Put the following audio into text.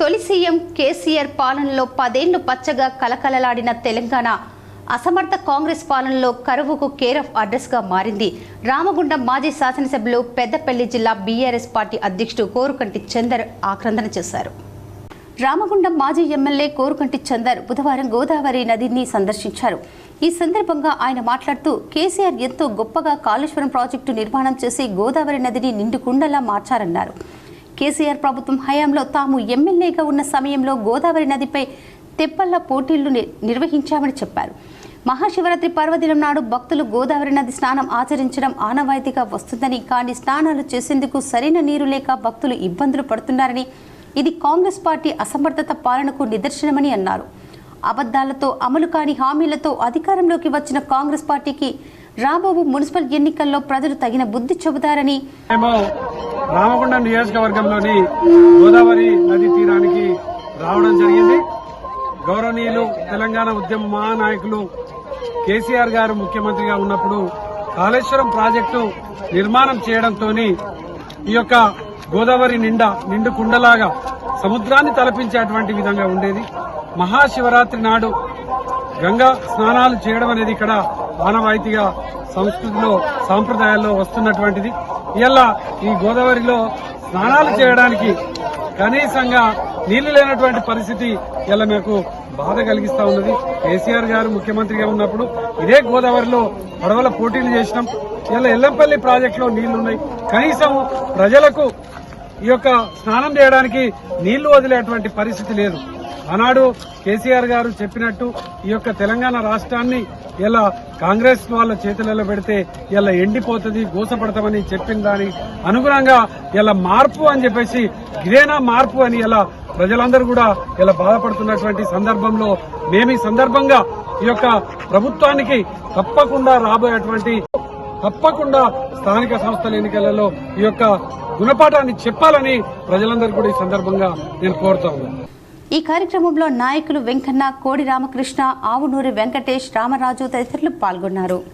తొలి సీఎం కేసీఆర్ పాలనలో 10 ఏళ్లు పచ్చగా కలకలలాడిన తెలంగాణ అసమర్థ కాంగ్రెస్ పాలనలో కరువుకు కేర్ ఆఫ్ అడ్రస్ గా మారింది. రామగుండం మాజీ శాసనసభ్యులు పెద్దపల్లి జిల్లా బీఆర్ఎస్ పార్టీ అధ్యక్షుడు కోరుకంటి చందర్ ఆక్రందన చేశారు. రామగుండం మాజీ ఎమ్మెల్యే కోరుకంటి చందర్ బుధవారం గోదావరి నదిని సందర్శించారు. ఈ సందర్భంగా ఆయన మాట్లాడుతూ కేసీఆర్ ఎంతో గొప్పగా కాళేశ్వరం ప్రాజెక్టు నిర్మాణం చేసి గోదావరి నదిని నిండుకుండలా మార్చారన్నారు. కేసీఆర్ ప్రభుత్వం హయాంలో తాము ఎమ్మెల్యేగా ఉన్న సమయంలో గోదావరి నదిపై తెప్పల్ల పోటీలు నిర్వహించామని చెప్పారు. మహాశివరాత్రి పర్వదినం నాడు భక్తులు గోదావరి నది స్నానం ఆచరించడం ఆనవాయితీగా వస్తుందని, కానీ స్నానాలు చేసేందుకు సరైన నీరు లేక భక్తులు ఇబ్బందులు పడుతున్నారని, ఇది కాంగ్రెస్ పార్టీ అసమర్థత పాలనకు నిదర్శనమని అన్నారు. అబద్దాలతో, అమలు కాని హామీలతో అధికారంలోకి వచ్చిన కాంగ్రెస్ పార్టీకి రాబోవు మున్సిపల్ ఎన్నికల్లో ప్రజలు తగిన బుద్ధి చెబుతారని, రామగుండం నియోజకవర్గంలోని గోదావరి నది తీరానికి రావడం జరిగింది. గౌరవనీయులు తెలంగాణ ఉద్యమ మహానాయకులు కేసీఆర్ గారు ముఖ్యమంత్రిగా ఉన్నప్పుడు కాళేశ్వరం ప్రాజెక్టు నిర్మాణం చేయడంతో ఈ యొక్క గోదావరి నిండు కుండలాగా సముద్రాన్ని తలపించేటువంటి విధంగా ఉండేది. మహాశివరాత్రి నాడు గంగా స్నానాలు చేయడం అనేది ఇక్కడ ఆనవాయితీగా సంస్కృతిలో సాంప్రదాయాల్లో వస్తున్నటువంటిది. ఇలా ఈ గోదావరిలో స్నానాలు చేయడానికి కనీసంగా నీళ్లు లేనటువంటి పరిస్థితి ఇలా మీకు బాధ కలిగిస్తా ఉన్నది. కేసీఆర్ గారు ముఖ్యమంత్రిగా ఉన్నప్పుడు ఇదే గోదావరిలో పడవల పోటీలు చేసినాం. ఇలా ఎల్లంపల్లి ప్రాజెక్టులో నీళ్లున్నాయి. కనీసం ప్రజలకు ఈ యొక్క స్నానం చేయడానికి నీళ్లు వదిలేటువంటి పరిస్థితి లేదు. ఆనాడు కేసీఆర్ గారు చెప్పినట్టు ఈ యొక్క తెలంగాణ రాష్ట్రాన్ని ఇలా కాంగ్రెస్ వాళ్ళ చేతులలో పెడితే ఇలా ఎండిపోతుంది, గోసపడతామని చెప్పిన దాని అనుగుణంగా ఇలా మార్పు అని చెప్పేసి ఇదేనా మార్పు అని ఇలా ప్రజలందరూ కూడా ఇలా బాధపడుతున్నటువంటి సందర్భంలో మేము ఈ సందర్భంగా ఈ యొక్క ప్రభుత్వానికి తప్పకుండా స్థానిక సంస్థల ఎన్నికలలో ఈ యొక్క గుణపాఠాన్ని చెప్పాలని ప్రజలందరూ కూడా ఈ సందర్భంగా నేను కోరుతా ఉన్నాను. ఈ కార్యక్రమంలో నాయకులు వెంకన్న, కోడి రామకృష్ణ, ఆవునూరి వెంకటేష్, రామరాజు తదితరులు పాల్గొన్నారు.